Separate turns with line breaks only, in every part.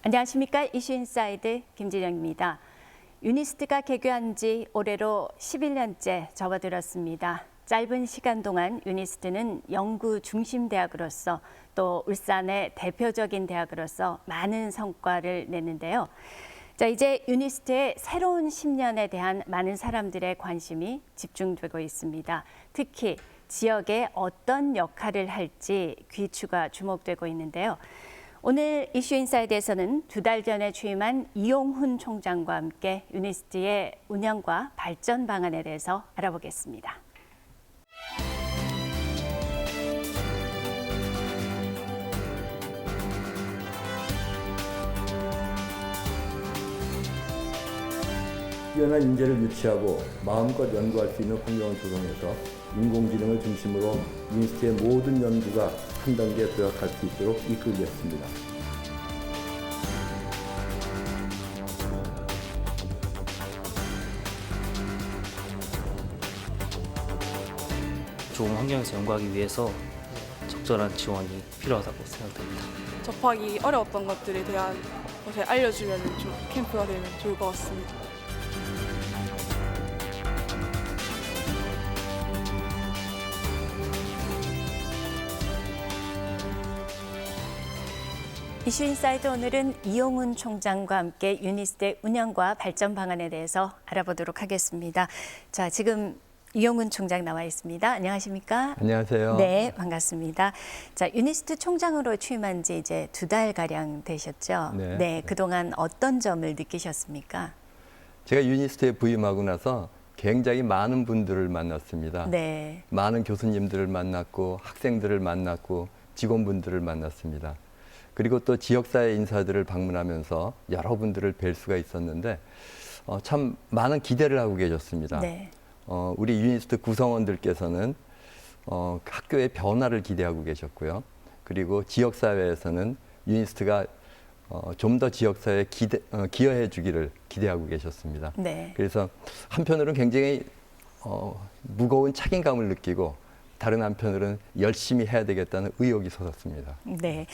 안녕하십니까. 이슈인사이드 김진영입니다. 유니스트가 개교한 지 올해로 11년째 접어들었습니다. 짧은 시간 동안 유니스트는 연구 중심 대학으로서 또 울산의 대표적인 대학으로서 많은 성과를 냈는데요. 이제 유니스트의 새로운 10년에 대한 많은 사람들의 관심이 집중되고 있습니다. 특히 지역에 어떤 역할을 할지 귀추가 주목되고 있는데요. 오늘 이슈인사이드에서는 2달 전에 취임한 이용훈 총장과 함께 유니스트의 운영과 발전 방안에 대해서 알아보겠습니다.
뛰어난 인재를 유치하고 마음껏 연구할 수 있는 환경을 조성해서 인공지능을 중심으로 유니스트의 모든 연구가 한 단계 도약할 수 있도록 이끌겠습니다.
좋은 환경에서 연구하기 위해서 적절한 지원이 필요하다고 생각됩니다.
접하기 어려웠던 것들에 대한 것을 알려주면 캠프가 되면 좋을 것 같습니다.
이슈인사이드 오늘은 이용훈 총장과 함께 유니스트의 운영과 발전 방안에 대해서 알아보도록 하겠습니다. 자, 지금 이용훈 총장 나와 있습니다. 안녕하십니까?
안녕하세요.
네, 반갑습니다. 자, 유니스트 총장으로 취임한 지 이제 2달가량 되셨죠?
네.
그동안 어떤 점을 느끼셨습니까?
제가 유니스트에 부임하고 나서 굉장히 많은 분들을 만났습니다.
네.
많은 교수님들을 만났고 학생들을 만났고 직원분들을 만났습니다. 그리고 또 지역사회 인사들을 방문하면서 여러분들을 뵐 수가 있었는데 참 많은 기대를 하고 계셨습니다.
네.
우리 유니스트 구성원들께서는 학교의 변화를 기대하고 계셨고요. 그리고 지역사회에서는 유니스트가 좀 더 지역사회에 기여해 주기를 기대하고 계셨습니다.
네.
그래서 한편으로는 굉장히 무거운 책임감을 느끼고 다른 한편으로는 열심히 해야 되겠다는 의욕이 솟았습니다.
네.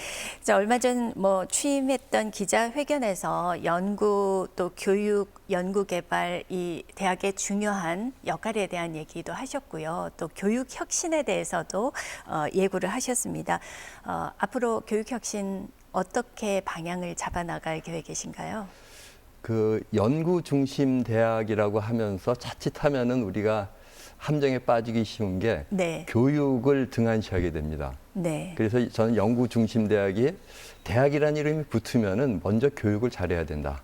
자, 얼마 전 취임했던 기자회견에서 연구 또 교육, 연구 개발 이 대학의 중요한 역할에 대한 얘기도 하셨고요. 또 교육 혁신에 대해서도 예고를 하셨습니다. 앞으로 교육 혁신 어떻게 방향을 잡아 나갈 계획이신가요?
그 연구 중심 대학이라고 하면서 자칫하면은 우리가 함정에 빠지기 쉬운 게
네.
교육을 등한시하게 됩니다.
네.
그래서 저는 연구 중심 대학이 대학이라는 이름이 붙으면은 먼저 교육을 잘해야 된다.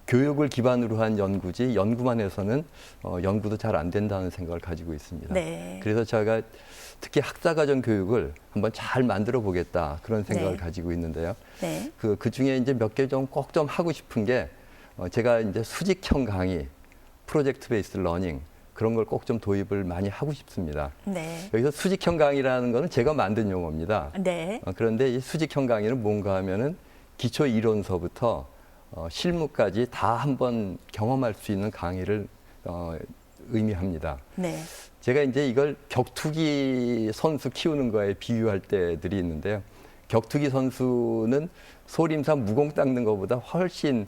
교육을 기반으로 한 연구지 연구만 해서는 연구도 잘 안 된다는 생각을 가지고 있습니다.
네.
그래서 제가 특히 학사과정 교육을 한번 잘 만들어 보겠다 그런 생각을
네.
가지고 있는데요.
네.
그 중에 이제 몇 개 좀 꼭 좀 하고 싶은 게 제가 이제 수직형 강의, 프로젝트 베이스 러닝 그런 걸 꼭 좀 도입을 많이 하고 싶습니다.
네.
여기서 수직형 강의라는 거는 제가 만든 용어입니다.
네.
그런데 이 수직형 강의는 뭔가 하면은 기초 이론서부터 실무까지 다 한번 경험할 수 있는 강의를 의미합니다.
네.
제가 이제 이걸 격투기 선수 키우는 거에 비유할 때들이 있는데요. 격투기 선수는 소림사 무공 닦는 것보다 훨씬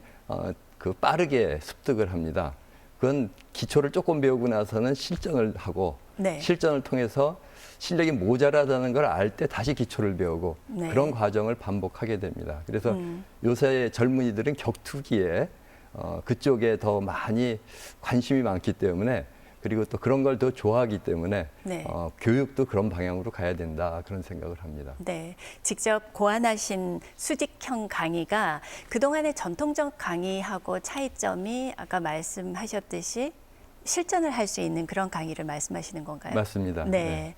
빠르게 습득을 합니다. 그건 기초를 조금 배우고 나서는 실전을 하고
네.
실전을 통해서 실력이 모자라다는 걸 알 때 다시 기초를 배우고
네.
그런 과정을 반복하게 됩니다. 그래서 요새 젊은이들은 격투기에 그쪽에 더 많이 관심이 많기 때문에 그리고 또 그런 걸 더 좋아하기 때문에
네.
교육도 그런 방향으로 가야 된다 그런 생각을 합니다.
네, 직접 고안하신 수직형 강의가 그동안의 전통적 강의하고 차이점이 아까 말씀하셨듯이 실전을 할 수 있는 그런 강의를 말씀하시는 건가요?
맞습니다.
네.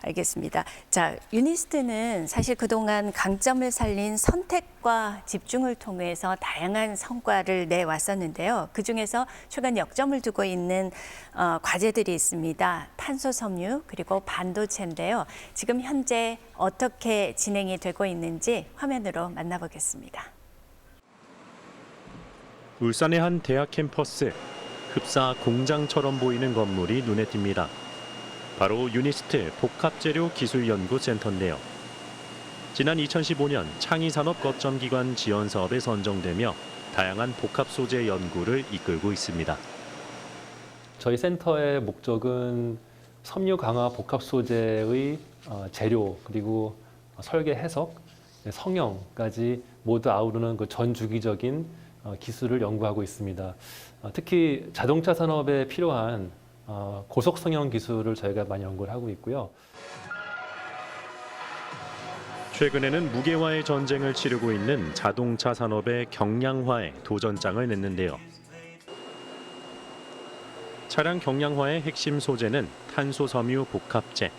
알겠습니다. 자, 유니스트는 사실 그동안 강점을 살린 선택과 집중을 통해서 다양한 성과를 내왔었는데요. 그중에서 최근 역점을 두고 있는 과제들이 있습니다. 탄소 섬유 그리고 반도체인데요. 지금 현재 어떻게 진행이 되고 있는지 화면으로 만나보겠습니다.
울산의 한 대학 캠퍼스, 흡사 공장처럼 보이는 건물이 눈에 띕니다. 바로 유니스트 복합재료 기술연구센터인데요. 지난 2015년 창의산업거점기관 지원 사업에 선정되며 다양한 복합 소재 연구를 이끌고 있습니다.
저희 센터의 목적은 섬유 강화 복합 소재의 재료 그리고 설계 해석, 성형까지 모두 아우르는 그 전 주기적인 기술을 연구하고 있습니다. 특히 자동차 산업에 필요한 고속 성형 기술을 저희가 많이 연구를 하고 있고요.
최근에는 무게와의 전쟁을 치르고 있는 자동차 산업의 경량화에 도전장을 냈는데요. 차량 경량화의 핵심 소재는 탄소 섬유 복합재.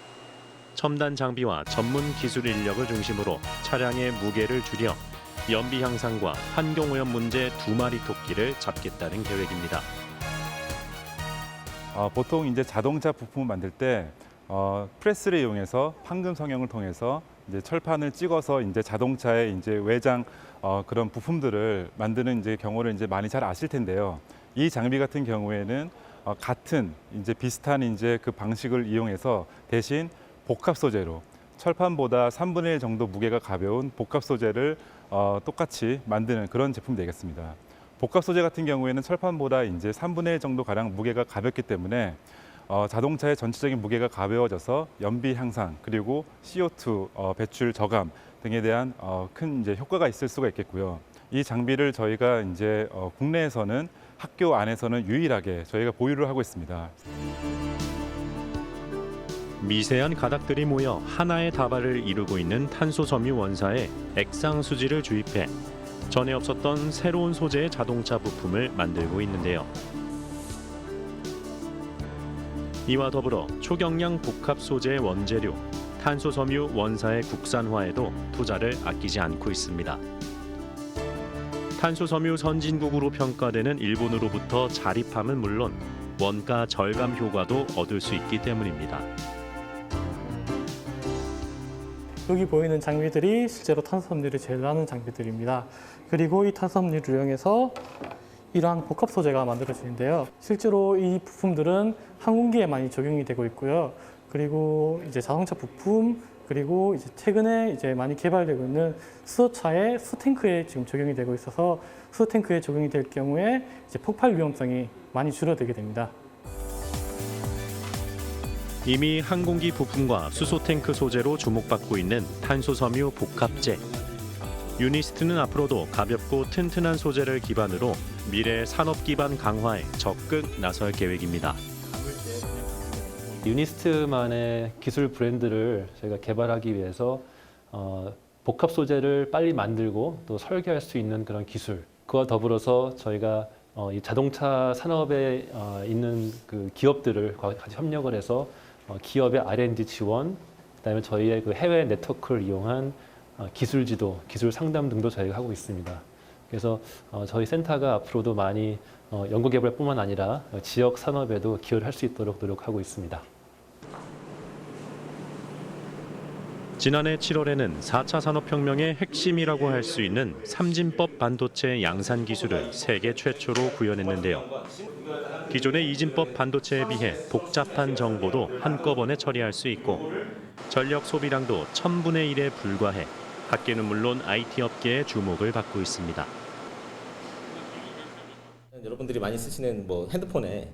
첨단 장비와 전문 기술 인력을 중심으로 차량의 무게를 줄여 연비 향상과 환경 오염 문제 2마리 토끼를 잡겠다는 계획입니다.
보통 이제 자동차 부품을 만들 때 프레스를 이용해서 판금 성형을 통해서 이제 철판을 찍어서 이제 자동차의 이제 외장 그런 부품들을 만드는 이제 경우를 이제 많이 잘 아실 텐데요. 이 장비 같은 경우에는 같은 이제 비슷한 이제 그 방식을 이용해서 대신 복합 소재로 철판보다 3분의 1 정도 무게가 가벼운 복합 소재를 똑같이 만드는 그런 제품이 되겠습니다. 복합 소재 같은 경우에는 철판보다 이제 3분의 1 정도 가량 무게가 가볍기 때문에 자동차의 전체적인 무게가 가벼워져서 연비 향상 그리고 CO2 배출 저감 등에 대한 큰 이제 효과가 있을 수가 있겠고요. 이 장비를 저희가 이제 국내에서는 학교 안에서는 유일하게 저희가 보유를 하고 있습니다.
미세한 가닥들이 모여 하나의 다발을 이루고 있는 탄소 섬유 원사에 액상 수지를 주입해 전에 없었던 새로운 소재의 자동차 부품을 만들고 있는데요. 이와 더불어 초경량 복합 소재의 원재료, 탄소 섬유 원사의 국산화에도 투자를 아끼지 않고 있습니다. 탄소 섬유 선진국으로 평가되는 일본으로부터 자립함은 물론 원가 절감 효과도 얻을 수 있기 때문입니다.
여기 보이는 장비들이 실제로 탄소섬유를 제조하는 장비들입니다. 그리고 이 탄소섬유를 이용해서 이러한 복합 소재가 만들어지는데요. 실제로 이 부품들은 항공기에 많이 적용이 되고 있고요. 그리고 이제 자동차 부품, 그리고 이제 최근에 이제 많이 개발되고 있는 수소차의 수탱크에 지금 적용이 되고 있어서 수탱크에 적용이 될 경우에 이제 폭발 위험성이 많이 줄어들게 됩니다.
이미 항공기 부품과 수소탱크 소재로 주목받고 있는 탄소 섬유 복합재. 유니스트는 앞으로도 가볍고 튼튼한 소재를 기반으로 미래 산업 기반 강화에 적극 나설 계획입니다.
유니스트만의 기술 브랜드를 저희가 개발하기 위해서 복합 소재를 빨리 만들고 또 설계할 수 있는 그런 기술, 그와 더불어서 저희가 이 자동차 산업에 있는 그 기업들을 같이 협력을 해서 기업의 R&D 지원, 그다음에 저희의 그 해외 네트워크를 이용한 기술 지도, 기술 상담 등도 저희가 하고 있습니다. 그래서 저희 센터가 앞으로도 많이 연구 개발뿐만 아니라 지역 산업에도 기여를 할 수 있도록 노력하고 있습니다.
지난해 7월에는 4차 산업혁명의 핵심이라고 할 수 있는 삼진법 반도체 양산 기술을 세계 최초로 구현했는데요. 기존의 이진법 반도체에 비해 복잡한 정보도 한꺼번에 처리할 수 있고 전력 소비량도 1000분의 1에 불과해 학계는 물론 IT 업계의 주목을 받고 있습니다.
여러분들이 많이 쓰시는 뭐 핸드폰을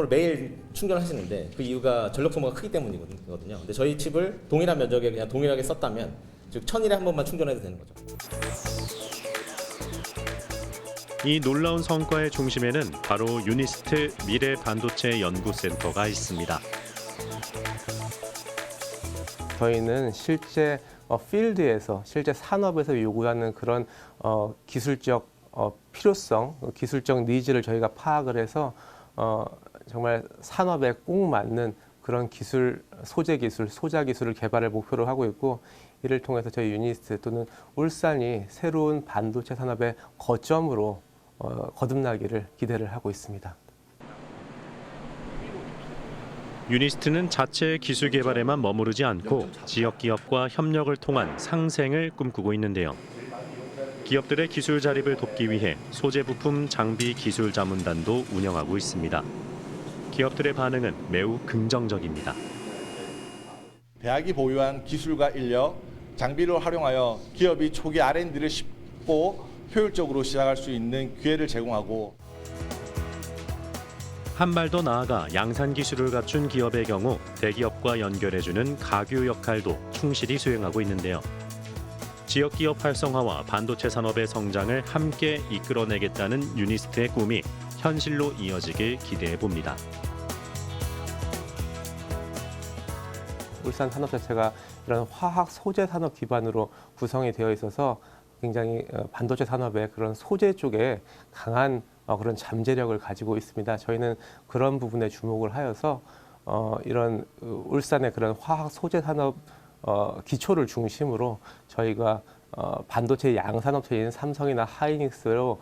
매일 충전하시는데 그 이유가 전력 소모가 크기 때문이거든요. 근데 저희 칩을 동일한 면적에 그냥 동일하게 썼다면 즉 1000일에 한 번만 충전해도 되는 거죠.
이 놀라운 성과의 중심에는 바로 유니스트 미래 반도체 연구센터가 있습니다.
저희는 실제 필드에서, 실제 산업에서 요구하는 그런 기술적 필요성, 기술적 니즈를 저희가 파악을 해서 정말 산업에 꼭 맞는 그런 기술, 소재 기술, 소자 기술을 개발을 목표로 하고 있고, 이를 통해서 저희 유니스트 또는 울산이 새로운 반도체 산업의 거점으로 거듭나기를 기대를 하고 있습니다.
유니스트는 자체 기술 개발에만 머무르지 않고 지역 기업과 협력을 통한 상생을 꿈꾸고 있는데요. 기업들의 기술 자립을 돕기 위해 소재 부품 장비 기술 자문단도 운영하고 있습니다. 기업들의 반응은 매우 긍정적입니다.
대학이 보유한 기술과 인력, 장비를 활용하여 기업이 초기 R&D를 쉽고 효율적으로 시작할 수 있는 기회를 제공하고
한 발 더 나아가 양산 기술을 갖춘 기업의 경우 대기업과 연결해주는 가교 역할도 충실히 수행하고 있는데요. 지역 기업 활성화와 반도체 산업의 성장을 함께 이끌어내겠다는 유니스트의 꿈이 현실로 이어지길 기대해 봅니다.
울산 산업 자체가 이런 화학 소재 산업 기반으로 구성이 되어 있어서 굉장히 반도체 산업의 그런 소재 쪽에 강한 그런 잠재력을 가지고 있습니다. 저희는 그런 부분에 주목을 하여서 이런 울산의 그런 화학 소재 산업 기초를 중심으로 저희가 반도체 양산업체인 삼성이나 하이닉스로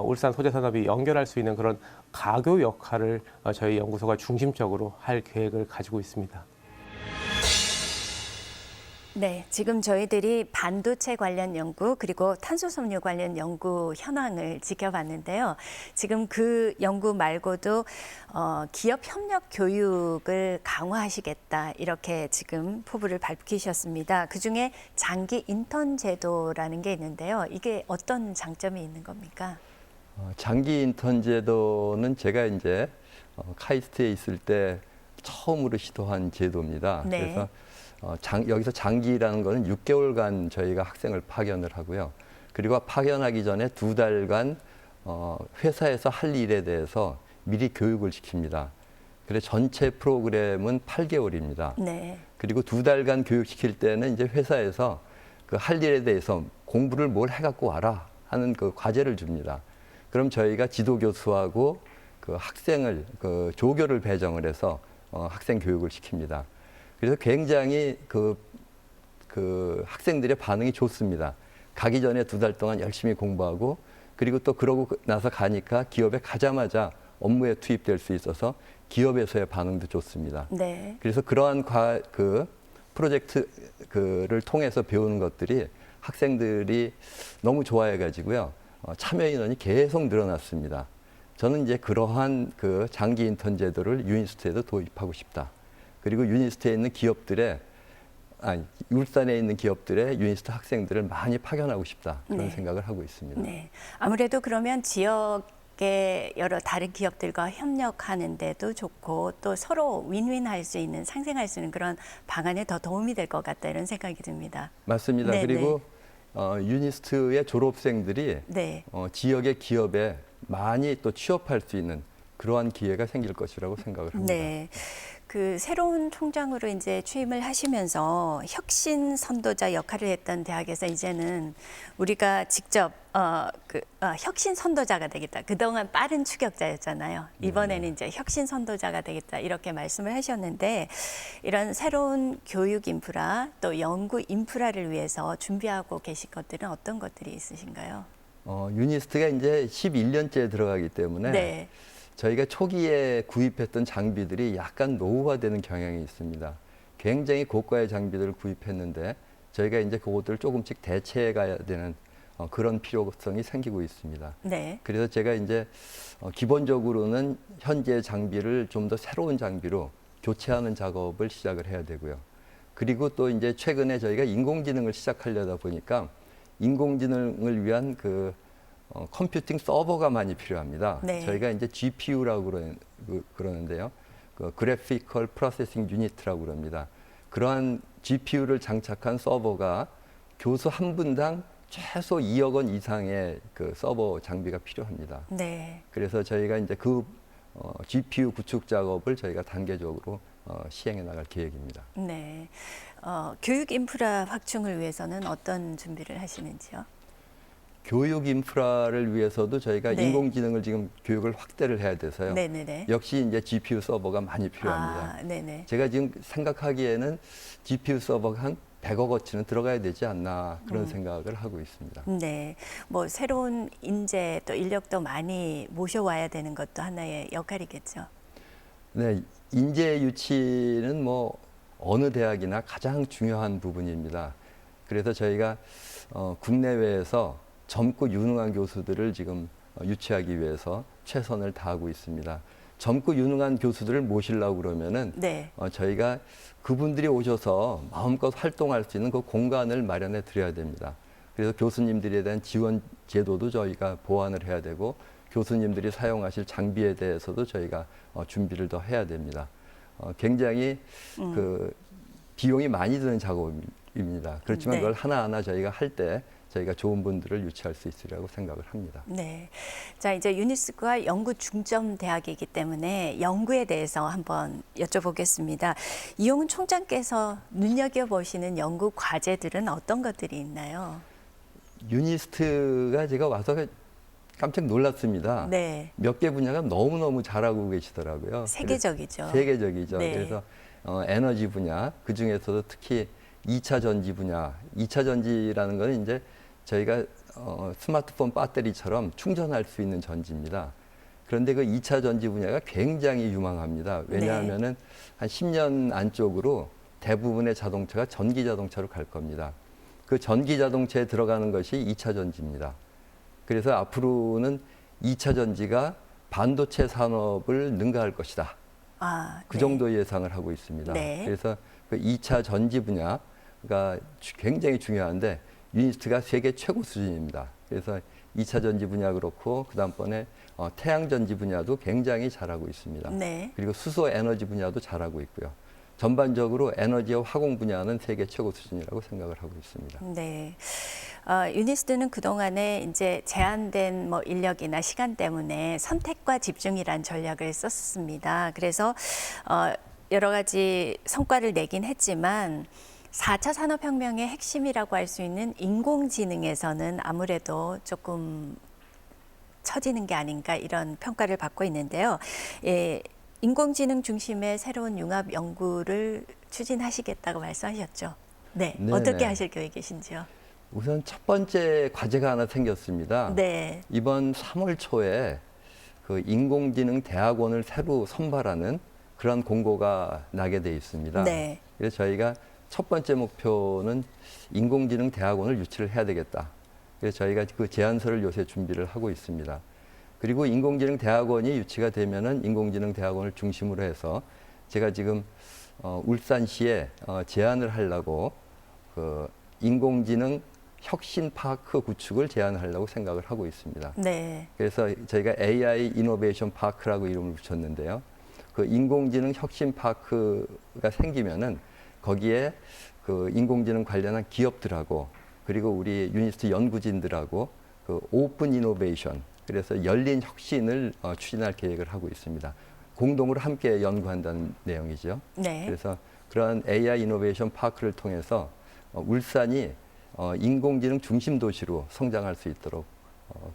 울산 소재 산업이 연결할 수 있는 그런 가교 역할을 저희 연구소가 중심적으로 할 계획을 가지고 있습니다.
네, 지금 저희들이 반도체 관련 연구 그리고 탄소섬유 관련 연구 현황을 지켜봤는데요. 지금 그 연구 말고도 기업 협력 교육을 강화하시겠다 이렇게 지금 포부를 밝히셨습니다. 그중에 장기 인턴 제도라는 게 있는데요. 이게 어떤 장점이 있는 겁니까?
장기 인턴 제도는 제가 이제 카이스트에 있을 때 처음으로 시도한 제도입니다.
네.
그래서 여기서 장기라는 거는 6개월간 저희가 학생을 파견을 하고요. 그리고 파견하기 전에 2달간 회사에서 할 일에 대해서 미리 교육을 시킵니다. 그래서 전체 프로그램은 8개월입니다.
네.
그리고 2달간 교육시킬 때는 이제 회사에서 그 할 일에 대해서 공부를 뭘 해갖고 와라 하는 그 과제를 줍니다. 그럼 저희가 지도 교수하고 그 학생을 그 조교를 배정을 해서 학생 교육을 시킵니다. 그래서 굉장히 그 학생들의 반응이 좋습니다. 가기 전에 2달 동안 열심히 공부하고 그리고 또 그러고 나서 가니까 기업에 가자마자 업무에 투입될 수 있어서 기업에서의 반응도 좋습니다.
네.
그래서 그러한 프로젝트를 통해서 배우는 것들이 학생들이 너무 좋아해가지고요. 참여 인원이 계속 늘어났습니다. 저는 이제 그러한 그 장기 인턴 제도를 유니스트에도 도입하고 싶다. 그리고 유니스트에 있는 울산에 있는 기업들의 유니스트 학생들을 많이 파견하고 싶다. 그런
네.
생각을 하고 있습니다.
네. 아무래도 그러면 지역의 여러 다른 기업들과 협력하는 데도 좋고 또 서로 윈윈할 수 있는 상생할 수 있는 그런 방안에 더 도움이 될 것 같다 이런 생각이 듭니다.
맞습니다.
네,
그리고 유니스트의 졸업생들이
네.
지역의 기업에 많이 또 취업할 수 있는 그러한 기회가 생길 것이라고 생각을 합니다.
네. 그 새로운 총장으로 이제 취임을 하시면서 혁신 선도자 역할을 했던 대학에서 이제는 우리가 직접 혁신 선도자가 되겠다. 그동안 빠른 추격자였잖아요. 이번에는 이제 혁신 선도자가 되겠다. 이렇게 말씀을 하셨는데 이런 새로운 교육 인프라 또 연구 인프라를 위해서 준비하고 계신 것들은 어떤 것들이 있으신가요?
유니스트가 이제 11년째 들어가기 때문에
네.
저희가 초기에 구입했던 장비들이 약간 노후화되는 경향이 있습니다. 굉장히 고가의 장비들을 구입했는데 저희가 이제 그것들을 조금씩 대체해 가야 되는 그런 필요성이 생기고 있습니다.
네.
그래서 제가 이제 기본적으로는 현재 장비를 좀 더 새로운 장비로 교체하는 작업을 시작을 해야 되고요. 그리고 또 이제 최근에 저희가 인공지능을 시작하려다 보니까 인공지능을 위한 컴퓨팅 서버가 많이 필요합니다.
네.
저희가 이제 GPU라고 그러는데요. 그래피컬 프로세싱 유니트라고 그럽니다. 그러한 GPU를 장착한 서버가 교수 한 분당 최소 2억 원 이상의 그 서버 장비가 필요합니다.
네.
그래서 저희가 이제 GPU 구축 작업을 저희가 단계적으로 시행해 나갈 계획입니다.
네. 교육 인프라 확충을 위해서는 어떤 준비를 하시는지요?
교육 인프라를 위해서도 저희가
네.
인공지능을 지금 교육을 확대를 해야 돼서요.
네네네.
역시 이제 GPU 서버가 많이 필요합니다.
네네.
제가 지금 생각하기에는 GPU 서버가 한 100억 어치는 들어가야 되지 않나 그런 생각을 하고 있습니다.
네. 뭐 새로운 인재 또 인력도 많이 모셔와야 되는 것도 하나의 역할이겠죠.
네, 인재 유치는 뭐 어느 대학이나 가장 중요한 부분입니다. 그래서 저희가 국내외에서 젊고 유능한 교수들을 지금 유치하기 위해서 최선을 다하고 있습니다. 젊고 유능한 교수들을 모시려고 그러면은
네.
저희가 그분들이 오셔서 마음껏 활동할 수 있는 그 공간을 마련해 드려야 됩니다. 그래서 교수님들에 대한 지원 제도도 저희가 보완을 해야 되고 교수님들이 사용하실 장비에 대해서도 저희가 준비를 더 해야 됩니다. 굉장히 그 비용이 많이 드는 작업입니다. 그렇지만
네.
그걸 하나하나 저희가 할 때 저희가 좋은 분들을 유치할 수 있으리라고 생각을 합니다.
네. 자, 이제 유니스트가 연구 중점 대학이기 때문에 연구에 대해서 한번 여쭤보겠습니다. 이용훈 총장께서 눈여겨보시는 연구 과제들은 어떤 것들이 있나요?
유니스트가 제가 와서 깜짝 놀랐습니다.
네.
몇 개 분야가 너무너무 잘하고 계시더라고요.
세계적이죠.
세계적이죠.
네.
그래서 에너지 분야, 그중에서도 특히 2차 전지 분야, 2차 전지라는 건 이제 저희가 스마트폰 배터리처럼 충전할 수 있는 전지입니다. 그런데 그 2차 전지 분야가 굉장히 유망합니다. 왜냐하면은 한 10년 안쪽으로 대부분의 자동차가 전기 자동차로 갈 겁니다. 그 전기 자동차에 들어가는 것이 2차 전지입니다. 그래서 앞으로는 2차 전지가 반도체 산업을 능가할 것이다. 그
네.
정도 예상을 하고 있습니다.
네.
그래서 그 2차 전지 분야가 굉장히 중요한데 유니스트가 세계 최고 수준입니다. 그래서 2차 전지 분야 그렇고 그다음번에 태양 전지 분야도 굉장히 잘하고 있습니다.
네.
그리고 수소 에너지 분야도 잘하고 있고요. 전반적으로 에너지와 화공 분야는 세계 최고 수준이라고 생각을 하고 있습니다.
네. 유니스트는 그동안에 이제 제한된 뭐 인력이나 시간 때문에 선택과 집중이란 전략을 썼습니다. 그래서 여러 가지 성과를 내긴 했지만 4차 산업혁명의 핵심이라고 할 수 있는 인공지능에서는 아무래도 조금 처지는 게 아닌가 이런 평가를 받고 있는데요. 예, 인공지능 중심의 새로운 융합 연구를 추진하시겠다고 말씀하셨죠. 네,
네네.
어떻게 하실 계획이신지요?
우선 첫 번째 과제가 하나 생겼습니다.
네.
이번 3월 초에 그 인공지능 대학원을 새로 선발하는 그런 공고가 나게 돼 있습니다.
네.
그래서 저희가 첫 번째 목표는 인공지능 대학원을 유치를 해야 되겠다. 그래서 저희가 그 제안서를 요새 준비를 하고 있습니다. 그리고 인공지능 대학원이 유치가 되면은 인공지능 대학원을 중심으로 해서 제가 지금 울산시에 제안을 하려고 그 인공지능 혁신파크 구축을 제안하려고 생각을 하고 있습니다.
네.
그래서 저희가 AI 이노베이션 파크라고 이름을 붙였는데요. 그 인공지능 혁신파크가 생기면은 거기에 그 인공지능 관련한 기업들하고 그리고 우리 유니스트 연구진들하고 그 오픈 이노베이션, 그래서 열린 혁신을 추진할 계획을 하고 있습니다. 공동으로 함께 연구한다는 내용이죠.
네.
그래서 그런 AI 이노베이션 파크를 통해서 울산이 인공지능 중심 도시로 성장할 수 있도록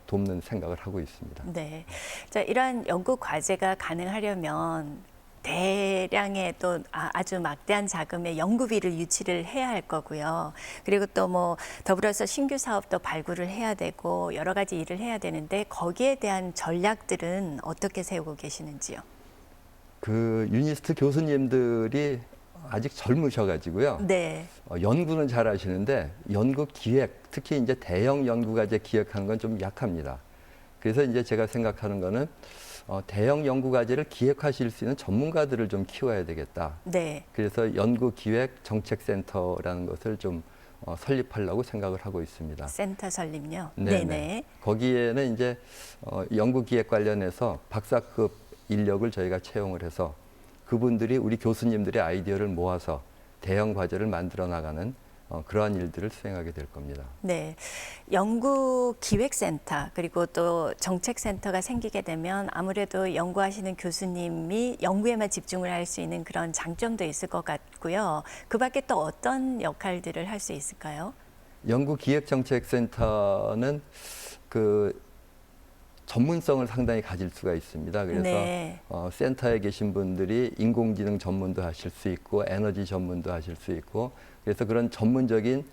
돕는 생각을 하고 있습니다.
네. 자, 이러한 연구 과제가 가능하려면 대량의 또 아주 막대한 자금의 연구비를 유치를 해야 할 거고요. 그리고 또 뭐 더불어서 신규 사업도 발굴을 해야 되고 여러 가지 일을 해야 되는데 거기에 대한 전략들은 어떻게 세우고 계시는지요?
그 유니스트 교수님들이 아직 젊으셔가지고요.
네.
연구는 잘 하시는데 연구 기획, 특히 이제 대형 연구과제 기획하는 건 좀 약합니다. 그래서 이제 제가 생각하는 거는 대형 연구과제를 기획하실 수 있는 전문가들을 좀 키워야 되겠다.
네.
그래서 연구기획정책센터라는 것을 좀 설립하려고 생각을 하고 있습니다.
센터 설립요?
네네. 거기에는 이제 연구기획 관련해서 박사급 인력을 저희가 채용을 해서 그분들이 우리 교수님들의 아이디어를 모아서 대형 과제를 만들어 나가는 그러한 일들을 수행하게 될 겁니다.
네, 연구기획센터 그리고 또 정책센터가 생기게 되면 아무래도 연구하시는 교수님이 연구에만 집중을 할 수 있는 그런 장점도 있을 것 같고요. 그 밖에 또 어떤 역할들을 할 수 있을까요?
연구기획정책센터는 그 전문성을 상당히 가질 수가 있습니다. 그래서
네.
센터에 계신 분들이 인공지능 전문도 하실 수 있고 에너지 전문도 하실 수 있고 그래서 그런 전문적인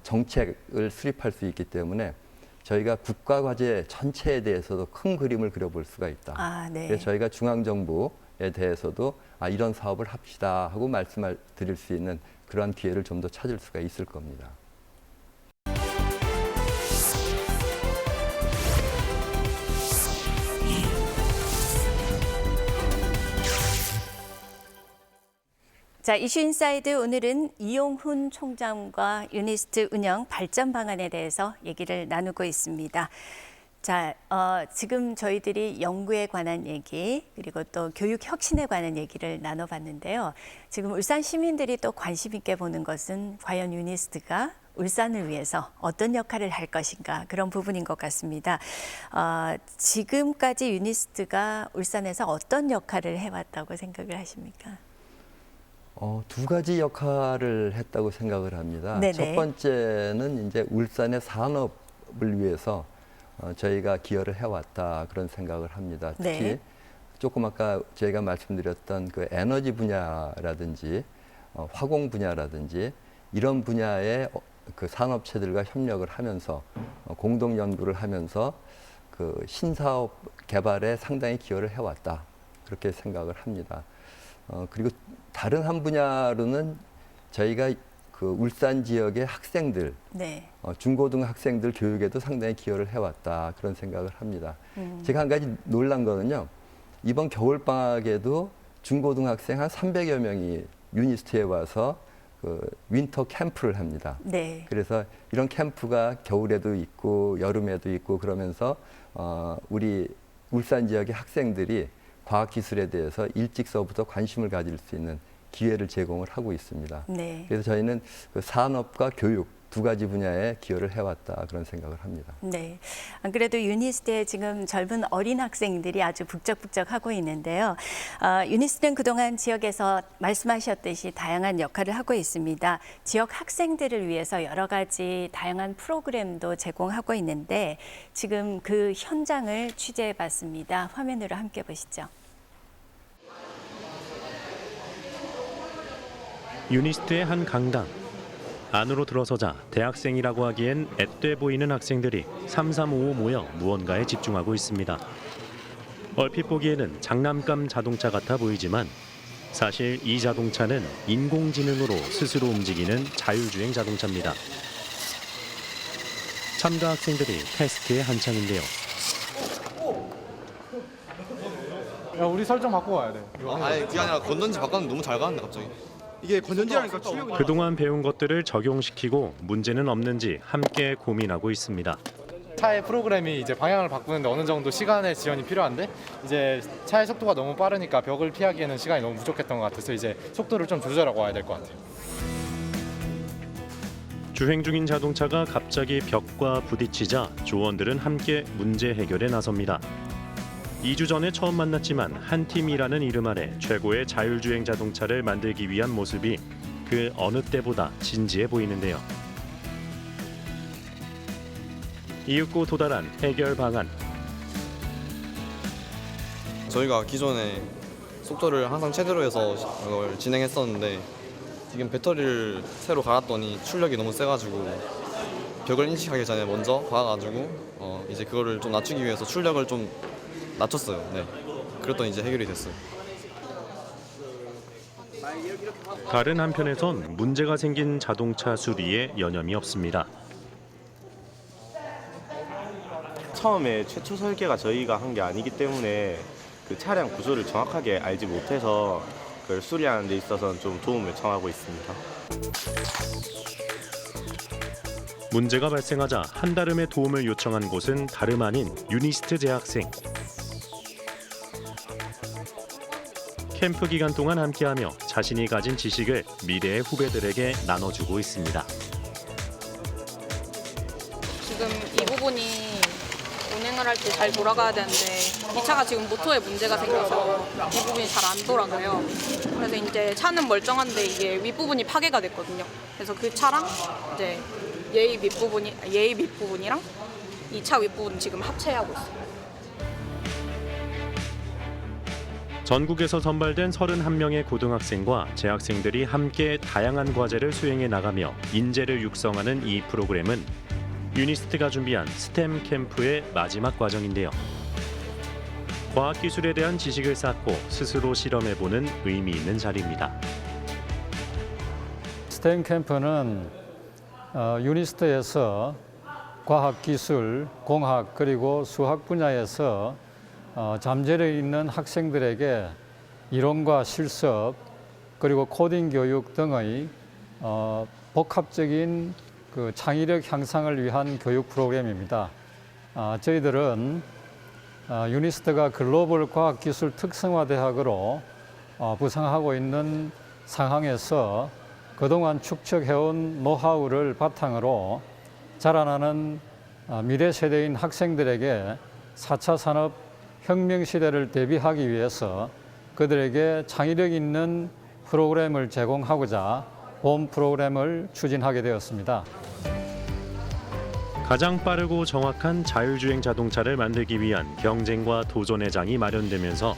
정책을 수립할 수 있기 때문에 저희가 국가과제 전체에 대해서도 큰 그림을 그려볼 수가 있다.
네.
그래서 저희가 중앙정부에 대해서도 이런 사업을 합시다 하고 말씀을 드릴 수 있는 그러한 기회를 좀 더 찾을 수가 있을 겁니다.
자, 이슈 인사이드 오늘은 이용훈 총장과 유니스트 운영 발전 방안에 대해서 얘기를 나누고 있습니다. 자, 지금 저희들이 연구에 관한 얘기 그리고 또 교육 혁신에 관한 얘기를 나눠봤는데요. 지금 울산 시민들이 또 관심 있게 보는 것은 과연 유니스트가 울산을 위해서 어떤 역할을 할 것인가 그런 부분인 것 같습니다. 지금까지 유니스트가 울산에서 어떤 역할을 해왔다고 생각을 하십니까?
두 가지 역할을 했다고 생각을 합니다.
네네.
첫 번째는 이제 울산의 산업을 위해서 저희가 기여를 해왔다 그런 생각을 합니다. 특히
네.
조금 아까 저희가 말씀드렸던 그 에너지 분야라든지 화공 분야라든지 이런 분야의 그 산업체들과 협력을 하면서 공동 연구를 하면서 그 신사업 개발에 상당히 기여를 해왔다 그렇게 생각을 합니다. 그리고 다른 한 분야로는 저희가 그 울산 지역의 학생들,
네.
중고등 학생들 교육에도 상당히 기여를 해왔다 그런 생각을 합니다. 제가 한 가지 놀란 거는요. 이번 겨울방학에도 중고등 학생 한 300여 명이 유니스트에 와서 그 윈터 캠프를 합니다.
네.
그래서 이런 캠프가 겨울에도 있고 여름에도 있고 그러면서 우리 울산 지역의 학생들이 과학기술에 대해서 일찍서부터 관심을 가질 수 있는 기회를 제공을 하고 있습니다.
네.
그래서 저희는 그 산업과 교육 두 가지 분야에 기여를 해왔다 그런 생각을 합니다.
네. 안 그래도 유니스트에 지금 젊은 어린 학생들이 아주 북적북적하고 있는데요. 유니스트는 그동안 지역에서 말씀하셨듯이 다양한 역할을 하고 있습니다. 지역 학생들을 위해서 여러 가지 다양한 프로그램도 제공하고 있는데 지금 그 현장을 취재해봤습니다. 화면으로 함께 보시죠.
유니스트의 한 강당. 안으로 들어서자 대학생이라고 하기엔 앳돼 보이는 학생들이 3355 모여 무언가에 집중하고 있습니다. 얼핏 보기에는 장난감 자동차 같아 보이지만 사실 이 자동차는 인공지능으로 스스로 움직이는 자율주행 자동차입니다. 참가 학생들이 테스트에 한창인데요.
야, 우리 설정 바꾸고 와야 돼.
아니 그게 아니라 건전지 바꿨는데 너무 잘 가는데 갑자기. 이게 건전지라니까 출력이.
그동안 배운 것들을 적용시키고 문제는 없는지 함께 고민하고 있습니다.
차의 프로그램이 이제 방향을 바꾸는데 어느 정도 시간의 지연이 필요한데 이제 차의 속도가 너무 빠르니까 벽을 피하기에는 시간이 너무 부족했던 것 같아서 이제 속도를 좀 조절하고 와야 될 것 같아요.
주행 중인 자동차가 갑자기 벽과 부딪히자 조원들은 함께 문제 해결에 나섭니다. 2주 전에 처음 만났지만 한 팀이라는 이름 아래 최고의 자율주행 자동차를 만들기 위한 모습이 그 어느 때보다 진지해 보이는데요. 이윽고 도달한 해결 방안.
저희가 기존에 속도를 항상 최대로 해서 이걸 진행했었는데 지금 배터리를 새로 갈았더니 출력이 너무 세가지고 벽을 인식하기 전에 먼저 박아가지고 이제 그거를 좀 낮추기 위해서 출력을 좀 낮췄어요. 네. 그랬더니 이제 해결이 됐어요.
다른 한편에선 문제가 생긴 자동차 수리에 여념이 없습니다.
처음에 최초 설계가 저희가 한 게 아니기 때문에 그 차량 구조를 정확하게 알지 못해서 그걸 수리하는 데 있어서는 좀 도움을 청하고 있습니다.
문제가 발생하자 한달음의 도움을 요청한 곳은 다름 아닌 유니스트 재학생. 캠프 기간 동안 함께하며 자신이 가진 지식을 미래의 후배들에게 나눠주고 있습니다.
지금 이 부분이 운행을 할 때 잘 돌아가야 되는데 이 차가 지금 모터에 문제가 생겨서 이 부분이 잘 안 돌아가요. 그래서 이제 차는 멀쩡한데 이게 윗부분이 파괴가 됐거든요. 그래서 그 차랑 이제 예의 밑부분이랑 이 차 윗부분 지금 합체하고 있어요.
전국에서 선발된 31명의 고등학생과 재학생들이 함께 다양한 과제를 수행해 나가며 인재를 육성하는 이 프로그램은 유니스트가 준비한 스템 캠프의 마지막 과정인데요. 과학기술에 대한 지식을 쌓고 스스로 실험해보는 의미 있는 자리입니다.
스템 캠프는 유니스트에서 과학기술, 공학 그리고 수학 분야에서 잠재력이 있는 학생들에게 이론과 실습 그리고 코딩 교육 등의 복합적인 그 창의력 향상을 위한 교육 프로그램입니다. 저희들은 유니스트가 글로벌 과학기술 특성화 대학으로 부상하고 있는 상황에서 그동안 축적해온 노하우를 바탕으로 자라나는 미래 세대인 학생들에게 4차 산업 혁명 시대를 대비하기 위해서 그들에게 창의력 있는 프로그램을 제공하고자 본 프로그램을 추진하게 되었습니다.
가장 빠르고 정확한 자율주행 자동차를 만들기 위한 경쟁과 도전의 장이 마련되면서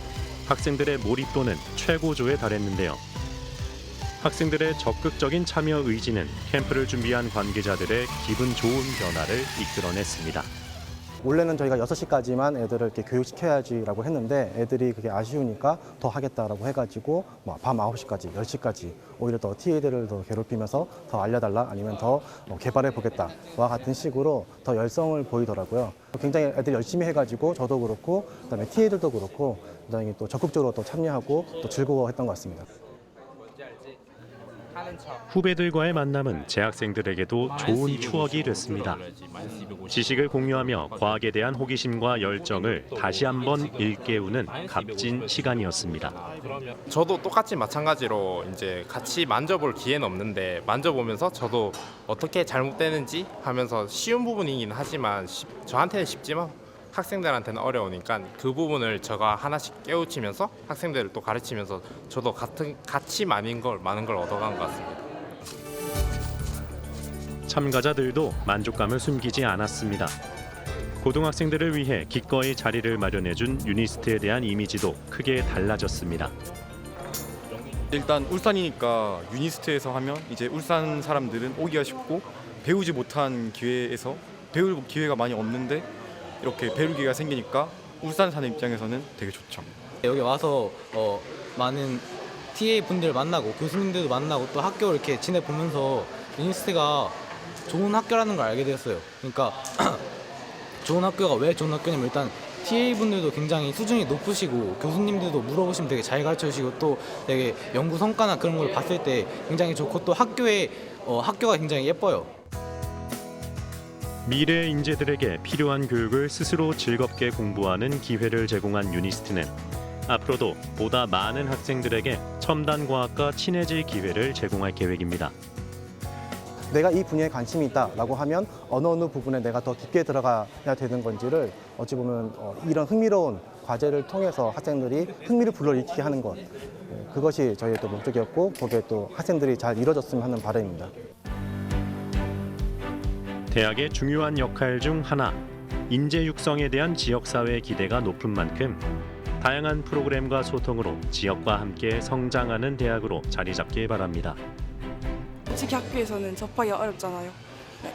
학생들의 몰입도는 최고조에 달했는데요. 학생들의 적극적인 참여 의지는 캠프를 준비한 관계자들의 기분 좋은 변화를 이끌어냈습니다.
원래는 저희가 6시까지만 애들을 이렇게 교육시켜야지라고 했는데 애들이 그게 아쉬우니까 더 하겠다라고 해가지고 밤 9시까지, 10시까지 오히려 더 TA들을 더 괴롭히면서 더 알려달라 아니면 더 개발해보겠다와 같은 식으로 더 열성을 보이더라고요. 굉장히 애들이 열심히 해가지고 저도 그렇고 그다음에 TA들도 그렇고 굉장히 또 적극적으로 또 참여하고 또 즐거워했던 것 같습니다.
후배들과의 만남은 재학생들에게도 좋은 추억이 됐습니다. 지식을 공유하며 과학에 대한 호기심과 열정을 다시 한번 일깨우는 값진 시간이었습니다.
저도 똑같이 마찬가지로 이제 같이 만져볼 기회는 없는데 만져보면서 저도 어떻게 잘못되는지 하면서 쉬운 부분이긴 하지만 저한테는 쉽지만 학생들한테는 어려우니까 그 부분을 제가 하나씩 깨우치면서 학생들을 또 가르치면서 저도 같이 많은 걸 얻어간 것 같습니다.
참가자들도 만족감을 숨기지 않았습니다. 고등학생들을 위해 기꺼이 자리를 마련해준 유니스트에 대한 이미지도 크게 달라졌습니다.
일단 울산이니까 유니스트에서 하면 이제 울산 사람들은 오기가 쉽고 배우지 못한 기회에서 배울 기회가 많이 없는데 이렇게 배울 기회가 생기니까 울산 사는 입장에서는 되게 좋죠.
여기 와서 많은 TA 분들 만나고 교수님들도 만나고 또 학교 이렇게 지내보면서 유니스트가 좋은 학교라는 걸 알게 되었어요. 그러니까 좋은 학교가 왜 좋은 학교냐면 일단 TA 분들도 굉장히 수준이 높으시고 교수님들도 물어보시면 되게 잘 가르쳐 주시고 또 되게 연구 성과나 그런 걸 봤을 때 굉장히 좋고 또 학교가 굉장히 예뻐요.
미래 인재들에게 필요한 교육을 스스로 즐겁게 공부하는 기회를 제공한 유니스트는 앞으로도 보다 많은 학생들에게 첨단 과학과 친해질 기회를 제공할 계획입니다.
내가 이 분야에 관심이 있다라고 하면 어느 부분에 내가 더 깊게 들어가야 되는 건지를 어찌 보면 이런 흥미로운 과제를 통해서 학생들이 흥미를 불러일으키게 하는 것, 그것이 저희의 또 목적이었고 거기에 또 학생들이 잘 이루어졌으면 하는 바람입니다.
대학의 중요한 역할 중 하나, 인재 육성에 대한 지역사회의 기대가 높은 만큼 다양한 프로그램과 소통으로 지역과 함께 성장하는 대학으로 자리 잡길 바랍니다.
솔직히 학교에서는 접하기 어렵잖아요.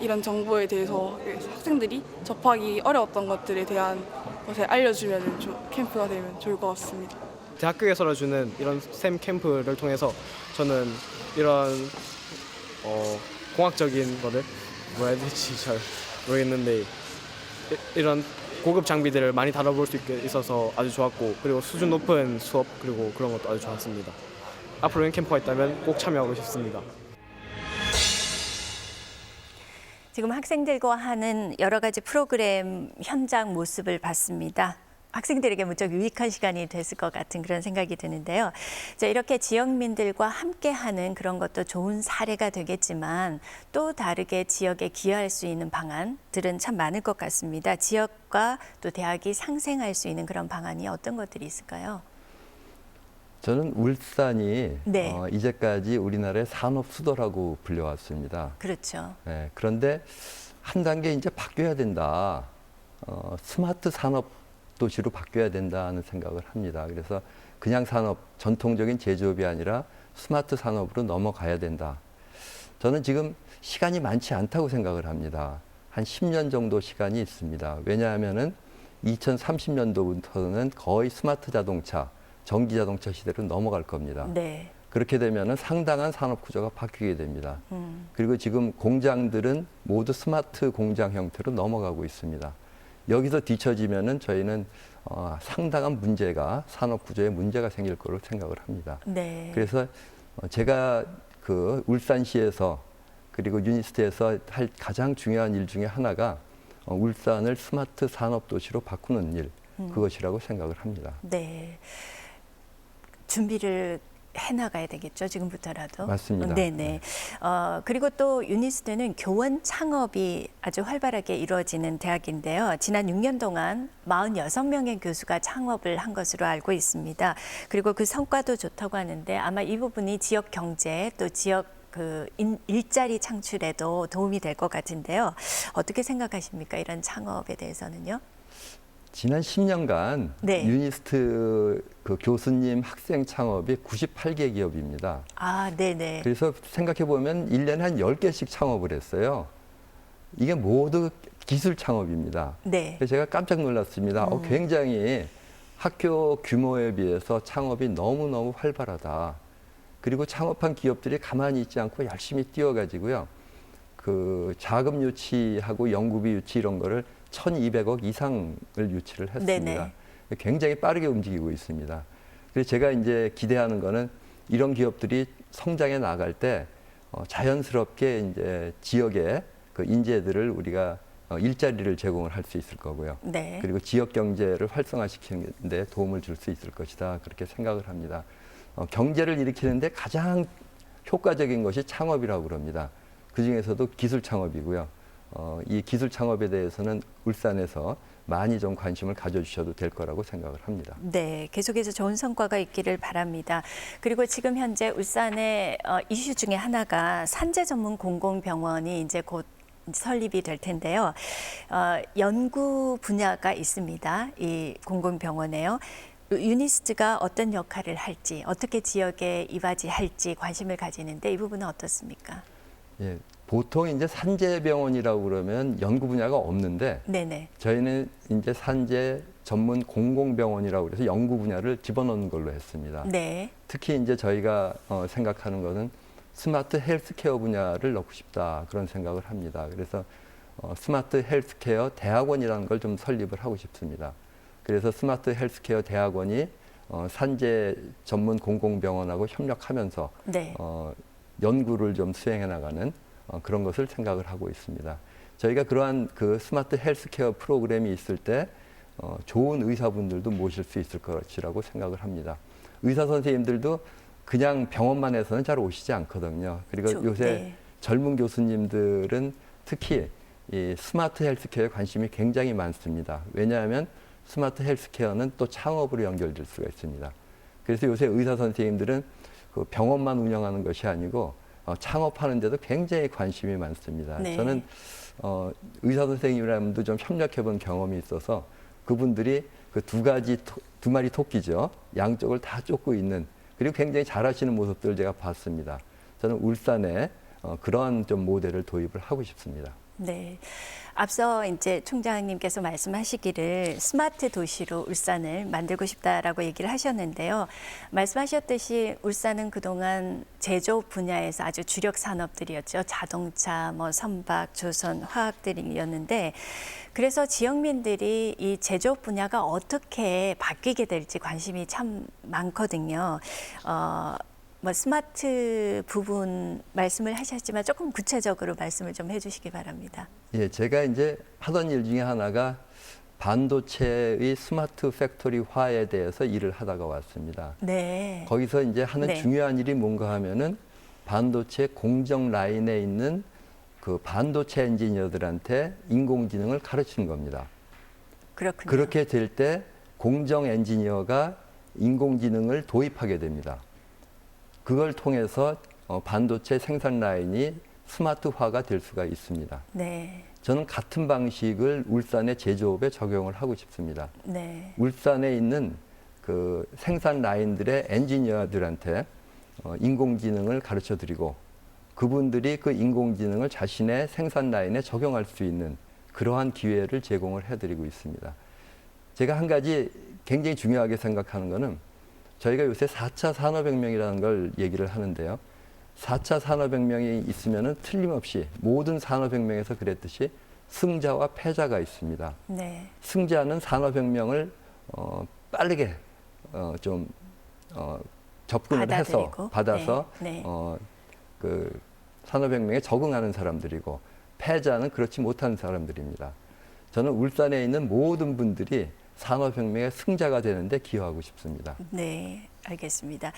이런 정보에 대해서 학생들이 접하기 어려웠던 것들에 대한 것을 알려주면 캠프가 되면 좋을 것 같습니다.
대학교에서 주는 이런 STEM 캠프를 통해서 저는 이런 공학적인 거를 뭐라 해야 될지 잘 모르겠는데 이런 고급 장비들을 많이 다뤄볼 수 있어서 아주 좋았고 그리고 수준 높은 수업 그리고 그런 것도 아주 좋았습니다. 앞으로 이런 캠프가 있다면 꼭 참여하고 싶습니다.
지금 학생들과 하는 여러 가지 프로그램 현장 모습을 봤습니다. 학생들에게 무척 유익한 시간이 됐을 것 같은 그런 생각이 드는데요. 자, 이렇게 지역민들과 함께하는 그런 것도 좋은 사례가 되겠지만 또 다르게 지역에 기여할 수 있는 방안들은 참 많을 것 같습니다. 지역과 또 대학이 상생할 수 있는 그런 방안이 어떤 것들이 있을까요?
저는 울산이
네.
이제까지 우리나라의 산업 수도라고 불려왔습니다.
그렇죠.
네, 그런데 한 단계 이제 바뀌어야 된다. 스마트 산업 도시로 바뀌어야 된다는 생각을 합니다. 그래서 그냥 산업, 전통적인 제조업이 아니라 스마트 산업으로 넘어가야 된다. 저는 지금 시간이 많지 않다고 생각을 합니다. 한 10년 정도 시간이 있습니다. 왜냐하면은 2030년도부터는 거의 스마트 자동차, 전기 자동차 시대로 넘어갈 겁니다.
네.
그렇게 되면은 상당한 산업 구조가 바뀌게 됩니다. 그리고 지금 공장들은 모두 스마트 공장 형태로 넘어가고 있습니다. 여기서 뒤처지면은 저희는 상당한 문제가 산업 구조에 문제가 생길 거로 생각을 합니다.
네.
그래서 제가 그 울산시에서 그리고 유니스트에서 할 가장 중요한 일 중에 하나가 울산을 스마트 산업 도시로 바꾸는 일, 그것이라고 생각을 합니다.
네. 준비를 해나가야 되겠죠, 지금부터라도.
맞습니다.
네네. 그리고 또 유니스트는 교원 창업이 아주 활발하게 이루어지는 대학인데요. 지난 6년 동안 46명의 교수가 창업을 한 것으로 알고 있습니다. 그리고 그 성과도 좋다고 하는데 아마 이 부분이 지역 경제 또 지역 일자리 창출에도 도움이 될 것 같은데요. 어떻게 생각하십니까? 이런 창업에 대해서는요?
지난 10년간
네.
유니스트 그 교수님 학생 창업이 98개 기업입니다.
아, 네네.
그래서 생각해 보면 1년에 한 10개씩 창업을 했어요. 이게 모두 기술 창업입니다.
네.
그래서 제가 깜짝 놀랐습니다. 굉장히 학교 규모에 비해서 창업이 너무너무 활발하다. 그리고 창업한 기업들이 가만히 있지 않고 열심히 뛰어가지고요. 그 자금 유치하고 연구비 유치 이런 거를 1,200억 이상을 유치를 했습니다.
네네.
굉장히 빠르게 움직이고 있습니다. 그래서 제가 이제 기대하는 거는 이런 기업들이 성장해 나갈 때 자연스럽게 이제 지역의 그 인재들을 우리가 일자리를 제공을 할 수 있을 거고요.
네.
그리고 지역 경제를 활성화시키는 데 도움을 줄 수 있을 것이다. 그렇게 생각을 합니다. 경제를 일으키는데 가장 효과적인 것이 창업이라고 그럽니다. 그중에서도 기술 창업이고요. 이 기술 창업에 대해서는 울산에서 많이 좀 관심을 가져주셔도 될 거라고 생각을 합니다.
네, 계속해서 좋은 성과가 있기를 바랍니다. 그리고 지금 현재 울산의 이슈 중에 하나가 산재 전문 공공병원이 이제 곧 설립이 될 텐데요. 연구 분야가 있습니다. 이 공공병원에요. 유니스트가 어떤 역할을 할지, 어떻게 지역에 이바지할지 관심을 가지는데 이 부분은 어떻습니까?
예, 보통 이제 산재병원이라고 그러면 연구 분야가 없는데
네네.
저희는 이제 산재 전문 공공병원이라고 그래서 연구 분야를 집어넣는 걸로 했습니다.
네.
특히 이제 저희가 생각하는 것은 스마트 헬스케어 분야를 넣고 싶다 그런 생각을 합니다. 그래서 스마트 헬스케어 대학원이라는 걸 좀 설립을 하고 싶습니다. 그래서 스마트 헬스케어 대학원이 산재 전문 공공병원하고 협력하면서
네.
연구를 좀 수행해 나가는 그런 것을 생각을 하고 있습니다. 저희가 그러한 그 스마트 헬스케어 프로그램이 있을 때 좋은 의사분들도 모실 수 있을 것이라고 생각을 합니다. 의사 선생님들도 그냥 병원만 해서는 잘 오시지 않거든요. 그리고 요새
네.
젊은 교수님들은 특히 이 스마트 헬스케어에 관심이 굉장히 많습니다. 왜냐하면 스마트 헬스케어는 또 창업으로 연결될 수가 있습니다. 그래서 요새 의사 선생님들은 그 병원만 운영하는 것이 아니고 창업하는 데도 굉장히 관심이 많습니다.
네.
저는 의사 선생님이라면 좀 협력해 본 경험이 있어서 그분들이 그 두 마리 토끼죠. 양쪽을 다 쫓고 있는 그리고 굉장히 잘하시는 모습들을 제가 봤습니다. 저는 울산에 그러한 좀 모델을 도입을 하고 싶습니다.
네. 앞서 이제 총장님께서 말씀하시기를 스마트 도시로 울산을 만들고 싶다라고 얘기를 하셨는데요. 말씀하셨듯이 울산은 그동안 제조업 분야에서 아주 주력 산업들이었죠. 자동차, 선박, 조선, 화학들이었는데 그래서 지역민들이 이 제조업 분야가 어떻게 바뀌게 될지 관심이 참 많거든요. 스마트 부분 말씀을 하셨지만 조금 구체적으로 말씀을 좀 해주시기 바랍니다.
예, 제가 이제 하던 일 중에 하나가 반도체의 스마트 팩토리화에 대해서 일을 하다가 왔습니다.
네.
거기서 이제 하는
네.
중요한 일이 뭔가 하면은 반도체 공정 라인에 있는 그 반도체 엔지니어들한테 인공지능을 가르치는 겁니다.
그렇군요.
그렇게 될 때 공정 엔지니어가 인공지능을 도입하게 됩니다. 그걸 통해서 반도체 생산 라인이 스마트화가 될 수가 있습니다.
네.
저는 같은 방식을 울산의 제조업에 적용을 하고 싶습니다.
네.
울산에 있는 그 생산 라인들의 엔지니어들한테 인공지능을 가르쳐 드리고 그분들이 그 인공지능을 자신의 생산 라인에 적용할 수 있는 그러한 기회를 제공을 해드리고 있습니다. 제가 한 가지 굉장히 중요하게 생각하는 것은 저희가 요새 4차 산업혁명이라는 걸 얘기를 하는데요. 4차 산업혁명이 있으면은 틀림없이 모든 산업혁명에서 그랬듯이 승자와 패자가 있습니다.
네.
승자는 산업혁명을 빠르게 접근을
받아들이고.
해서 받아서
네.
그 산업혁명에 적응하는 사람들이고 패자는 그렇지 못한 사람들입니다. 저는 울산에 있는 모든 분들이 산업혁명의 승자가 되는데 기여하고 싶습니다.
네, 알겠습니다.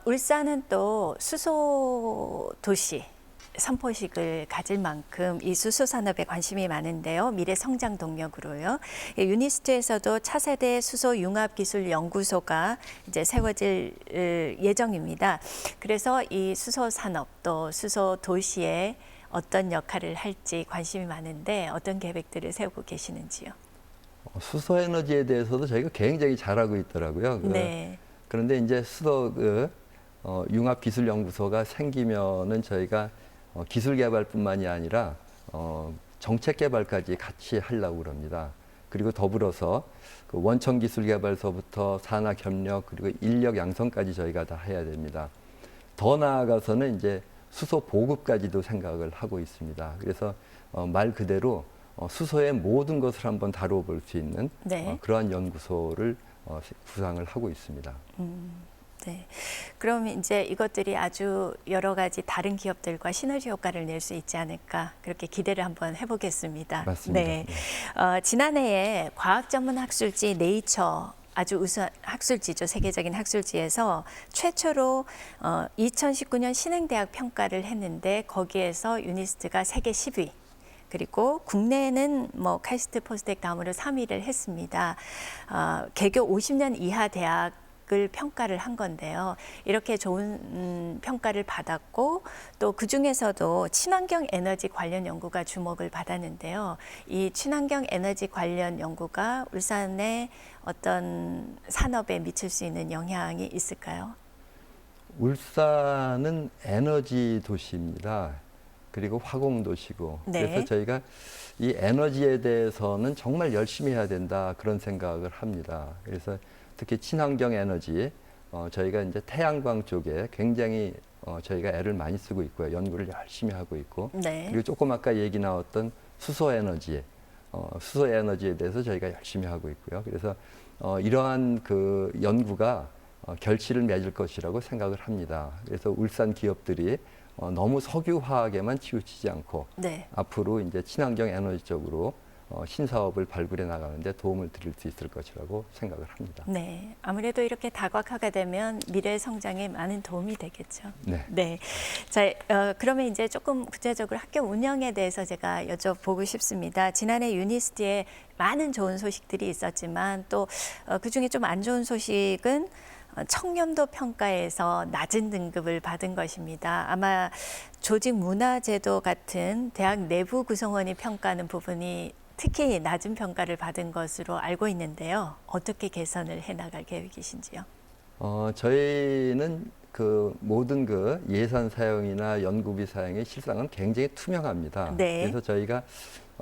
울산은 또 수소 도시 선포식을 가질 만큼 이 수소 산업에 관심이 많은데요. 미래 성장 동력으로요. 유니스트에서도 차세대 수소 융합 기술 연구소가 이제 세워질 예정입니다. 그래서 이 수소 산업 또 수소 도시에 어떤 역할을 할지 관심이 많은데 어떤 계획들을 세우고 계시는지요?
수소 에너지에 대해서도 저희가 굉장히 잘하고 있더라고요.
네.
그런데 이제 수소 융합 기술 연구소가 생기면은 저희가 기술 개발뿐만이 아니라 정책 개발까지 같이 하려고 그럽니다. 그리고 더불어서 그 원천 기술 개발서부터 산학 협력 그리고 인력 양성까지 저희가 다 해야 됩니다. 더 나아가서는 이제 수소 보급까지도 생각을 하고 있습니다. 그래서 말 그대로 수소의 모든 것을 한번 다뤄볼 수 있는
네.
그러한 연구소를 구상을 하고 있습니다.
네. 그럼 이제 이것들이 아주 여러 가지 다른 기업들과 시너지 효과를 낼 수 있지 않을까 그렇게 기대를 한번 해보겠습니다.
맞습니다.
네. 지난해에 과학 전문 학술지 네이처 아주 우수한 학술지죠. 세계적인 학술지에서 최초로 2019년 신흥대학 평가를 했는데 거기에서 유니스트가 세계 10위. 그리고 국내에는 뭐 카이스트 포스텍 다음으로 3위를 했습니다. 개교 50년 이하 대학을 평가를 한 건데요. 이렇게 좋은 평가를 받았고 또 그중에서도 친환경 에너지 관련 연구가 주목을 받았는데요. 이 친환경 에너지 관련 연구가 울산의 어떤 산업에 미칠 수 있는 영향이 있을까요?
울산은 에너지 도시입니다. 그리고 화공 도시고
네.
그래서 저희가 이 에너지에 대해서는 정말 열심히 해야 된다 그런 생각을 합니다. 그래서 특히 친환경 에너지 저희가 이제 태양광 쪽에 굉장히 저희가 애를 많이 쓰고 있고요. 연구를 열심히 하고 있고
네.
그리고 조금 아까 얘기 나왔던 수소 에너지에 대해서 저희가 열심히 하고 있고요. 그래서 이러한 그 연구가 결실을 맺을 것이라고 생각을 합니다. 그래서 울산 기업들이 너무 석유화학에만 치우치지 않고
네.
앞으로 이제 친환경 에너지 쪽으로 신사업을 발굴해 나가는데 도움을 드릴 수 있을 것이라고 생각을 합니다.
네, 아무래도 이렇게 다각화가 되면 미래 성장에 많은 도움이 되겠죠.
네.
네. 자, 그러면 이제 조금 구체적으로 학교 운영에 대해서 제가 여쭤보고 싶습니다. 지난해 유니스트에 많은 좋은 소식들이 있었지만 또 그중에 좀 안 좋은 소식은 청렴도 평가에서 낮은 등급을 받은 것입니다. 아마 조직 문화 제도 같은 대학 내부 구성원이 평가하는 부분이 특히 낮은 평가를 받은 것으로 알고 있는데요. 어떻게 개선을 해나갈 계획이신지요?
저희는 그 모든 그 예산 사용이나 연구비 사용의 실상은 굉장히 투명합니다.
네.
그래서 저희가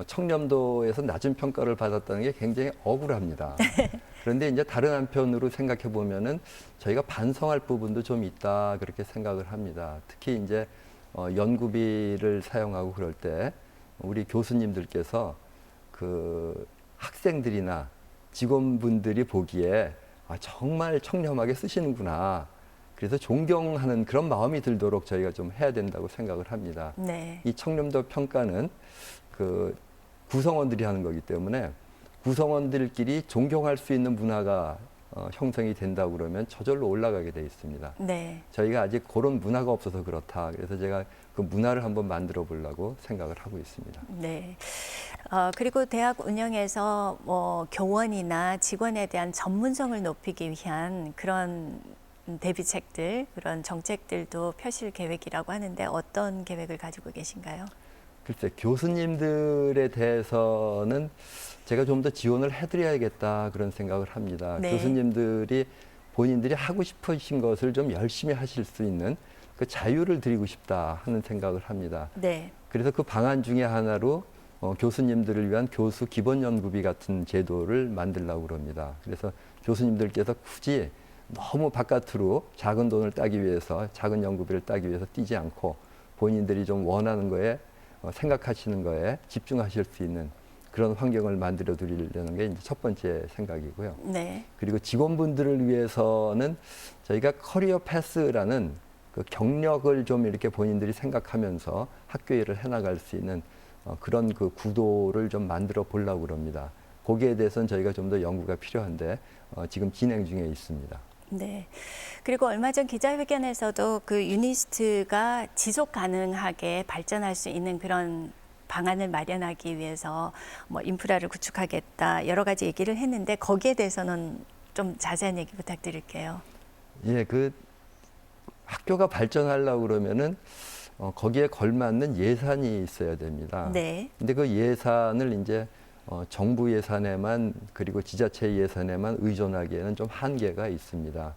청렴도에서 낮은 평가를 받았다는 게 굉장히 억울합니다. 그런데 이제 다른 한편으로 생각해 보면은 저희가 반성할 부분도 좀 있다 그렇게 생각을 합니다. 특히 이제 연구비를 사용하고 그럴 때 우리 교수님들께서 그 학생들이나 직원분들이 보기에 정말 청렴하게 쓰시는구나. 그래서 존경하는 그런 마음이 들도록 저희가 좀 해야 된다고 생각을 합니다.
네.
이 청렴도 평가는 그 구성원들이 하는 거기 때문에 구성원들끼리 존경할 수 있는 문화가 형성이 된다고 그러면 저절로 올라가게 돼 있습니다.
네.
저희가 아직 그런 문화가 없어서 그렇다. 그래서 제가 그 문화를 한번 만들어 보려고 생각을 하고 있습니다.
네. 그리고 대학 운영에서 뭐 교원이나 직원에 대한 전문성을 높이기 위한 그런 대비책들, 그런 정책들도 펴실 계획이라고 하는데 어떤 계획을 가지고 계신가요?
글쎄, 교수님들에 대해서는 제가 좀 더 지원을 해드려야겠다 그런 생각을 합니다.
네.
교수님들이 본인들이 하고 싶으신 것을 좀 열심히 하실 수 있는 그 자유를 드리고 싶다 하는 생각을 합니다.
네.
그래서 그 방안 중에 하나로 교수님들을 위한 교수 기본 연구비 같은 제도를 만들려고 그럽니다. 그래서 교수님들께서 굳이 너무 바깥으로 작은 돈을 따기 위해서 작은 연구비를 따기 위해서 뛰지 않고 본인들이 좀 원하는 거에 생각하시는 거에 집중하실 수 있는 그런 환경을 만들어 드리려는 게 이제 첫 번째 생각이고요.
네.
그리고 직원분들을 위해서는 저희가 커리어 패스라는 그 경력을 좀 이렇게 본인들이 생각하면서 학교 일을 해나갈 수 있는 그런 그 구도를 좀 만들어 보려고 그럽니다. 거기에 대해서는 저희가 좀 더 연구가 필요한데 지금 진행 중에 있습니다.
네. 그리고 얼마 전 기자회견에서도 그 유니스트가 지속 가능하게 발전할 수 있는 그런 방안을 마련하기 위해서 뭐 인프라를 구축하겠다 여러 가지 얘기를 했는데 거기에 대해서는 좀 자세한 얘기 부탁드릴게요.
예, 그 학교가 발전하려고 그러면은 거기에 걸맞는 예산이 있어야 됩니다.
네.
근데 그 예산을 이제 정부 예산에만 그리고 지자체 예산에만 의존하기에는 좀 한계가 있습니다.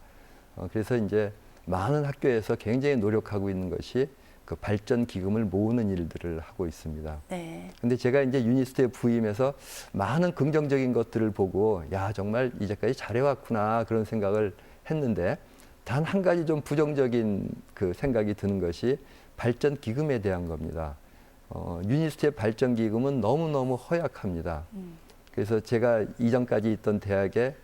그래서 이제 많은 학교에서 굉장히 노력하고 있는 것이 그 발전 기금을 모으는 일들을 하고 있습니다.
네.
근데 제가 이제 유니스트에 부임해서 많은 긍정적인 것들을 보고 야, 정말 이제까지 잘해왔구나 그런 생각을 했는데 단 한 가지 좀 부정적인 그 생각이 드는 것이 발전 기금에 대한 겁니다. 유니스트의 발전 기금은 너무너무 허약합니다. 그래서 제가 이전까지 있던 대학에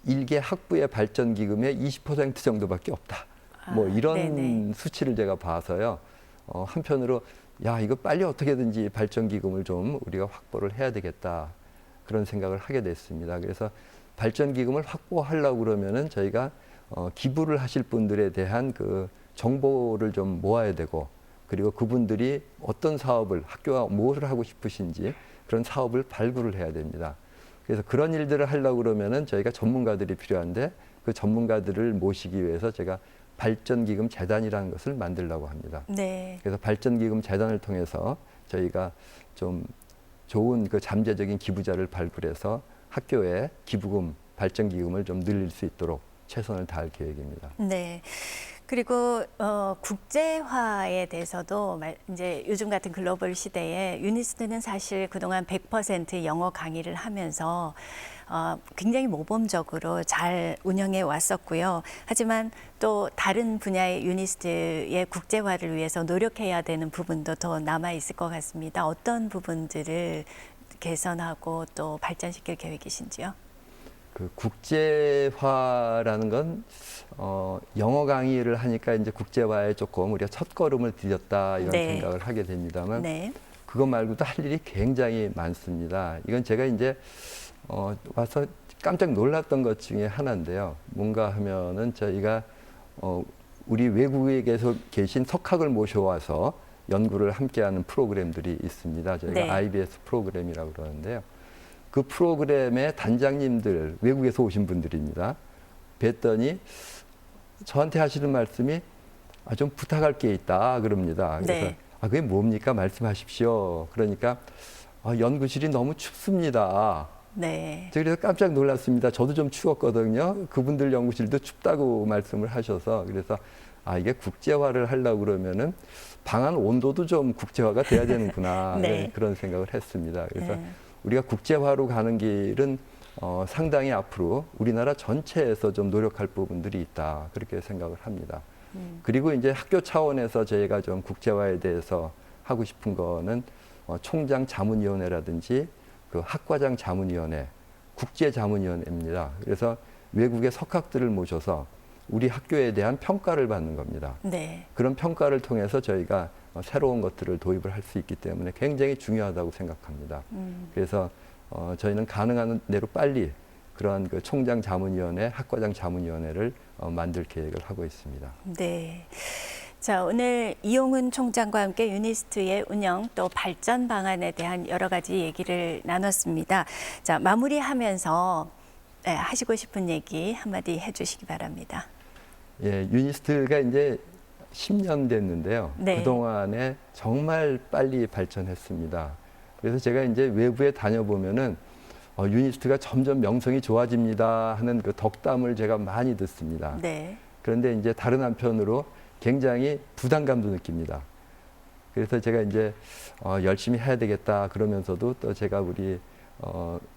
일개 학부의 발전 기금의 20% 정도밖에 없다. 뭐 이런
네네.
수치를 제가 봐서요. 한편으로 야, 이거 빨리 어떻게든지 발전 기금을 좀 우리가 확보를 해야 되겠다. 그런 생각을 하게 됐습니다. 그래서 발전 기금을 확보하려고 그러면은 저희가 기부를 하실 분들에 대한 그 정보를 좀 모아야 되고 그리고 그분들이 어떤 사업을 학교가 무엇을 하고 싶으신지 그런 사업을 발굴을 해야 됩니다. 그래서 그런 일들을 하려고 그러면은 저희가 전문가들이 필요한데 그 전문가들을 모시기 위해서 제가 발전기금 재단이라는 것을 만들려고 합니다.
네.
그래서 발전기금 재단을 통해서 저희가 좀 좋은 그 잠재적인 기부자를 발굴해서 학교에 기부금, 발전기금을 좀 늘릴 수 있도록 최선을 다할 계획입니다.
네. 그리고 국제화에 대해서도 이제 요즘 같은 글로벌 시대에 유니스트는 사실 그동안 100% 영어 강의를 하면서 굉장히 모범적으로 잘 운영해 왔었고요. 하지만 또 다른 분야의 유니스트의 국제화를 위해서 노력해야 되는 부분도 더 남아 있을 것 같습니다. 어떤 부분들을 개선하고 또 발전시킬 계획이신지요?
그 국제화라는 건 영어 강의를 하니까 이제 국제화에 조금 우리가 첫 걸음을 디뎠다 이런
네.
생각을 하게 됩니다만
네.
그것 말고도 할 일이 굉장히 많습니다. 이건 제가 이제 와서 깜짝 놀랐던 것 중에 하나인데요. 뭔가 하면은 저희가 우리 외국에 계신 석학을 모셔와서 연구를 함께하는 프로그램들이 있습니다. 저희가
네.
IBS 프로그램이라고 그러는데요. 그 프로그램의 단장님들, 외국에서 오신 분들입니다. 뵀더니 저한테 하시는 말씀이 좀 부탁할 게 있다 그럽니다. 그래서
네.
그게 뭡니까? 말씀하십시오. 그러니까 연구실이 너무 춥습니다.
네.
그래서 깜짝 놀랐습니다. 저도 좀 추웠거든요. 그분들 연구실도 춥다고 말씀을 하셔서 그래서 이게 국제화를 하려고 그러면은 방안 온도도 좀 국제화가 돼야 되는구나
네.
그런 생각을 했습니다. 그래서
네.
우리가 국제화로 가는 길은 상당히 앞으로 우리나라 전체에서 좀 노력할 부분들이 있다 그렇게 생각을 합니다. 그리고 이제 학교 차원에서 저희가 좀 국제화에 대해서 하고 싶은 거는 총장 자문위원회라든지 그 학과장 자문위원회, 국제자문위원회입니다. 그래서 외국의 석학들을 모셔서 우리 학교에 대한 평가를 받는 겁니다.
네.
그런 평가를 통해서 저희가 새로운 것들을 도입을 할 수 있기 때문에 굉장히 중요하다고 생각합니다. 그래서 저희는 가능한 대로 빨리 그러한 그 총장 자문위원회, 학과장 자문위원회를 만들 계획을 하고 있습니다.
네. 자, 오늘 이용훈 총장과 함께 유니스트의 운영 또 발전 방안에 대한 여러 가지 얘기를 나눴습니다. 자, 마무리하면서 하시고 싶은 얘기 한마디 해주시기 바랍니다.
예, 유니스트가 이제 10년 됐는데요.
네.
그동안에 정말 빨리 발전했습니다. 그래서 제가 이제 외부에 다녀보면은 유니스트가 점점 명성이 좋아집니다 하는 그 덕담을 제가 많이 듣습니다.
네.
그런데 이제 다른 한편으로 굉장히 부담감도 느낍니다. 그래서 제가 이제 열심히 해야 되겠다 그러면서도 또 제가 우리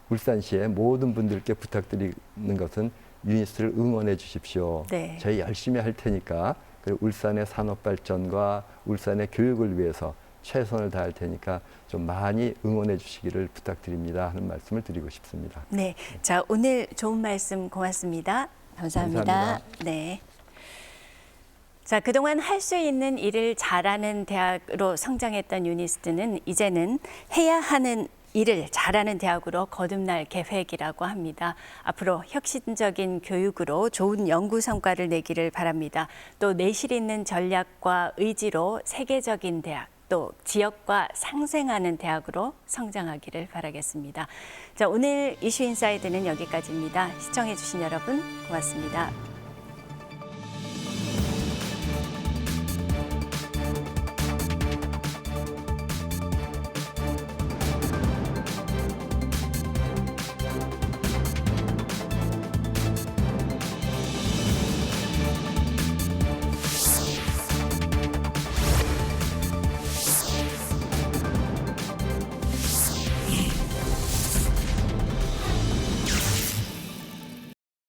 울산시의 모든 분들께 부탁드리는 것은 유니스트를 응원해 주십시오.
네.
저희 열심히 할 테니까 울산의 산업 발전과 울산의 교육을 위해서 최선을 다할 테니까 좀 많이 응원해 주시기를 부탁드립니다 하는 말씀을 드리고 싶습니다.
네, 자 오늘 좋은 말씀 고맙습니다. 감사합니다.
감사합니다.
네. 자, 그동안 할 수 있는 일을 잘하는 대학으로 성장했던 유니스트는 이제는 해야 하는 일을 잘하는 대학으로 거듭날 계획이라고 합니다. 앞으로 혁신적인 교육으로 좋은 연구 성과를 내기를 바랍니다. 또 내실 있는 전략과 의지로 세계적인 대학, 또 지역과 상생하는 대학으로 성장하기를 바라겠습니다. 자, 오늘 이슈 인사이드는 여기까지입니다. 시청해 주신 여러분 고맙습니다.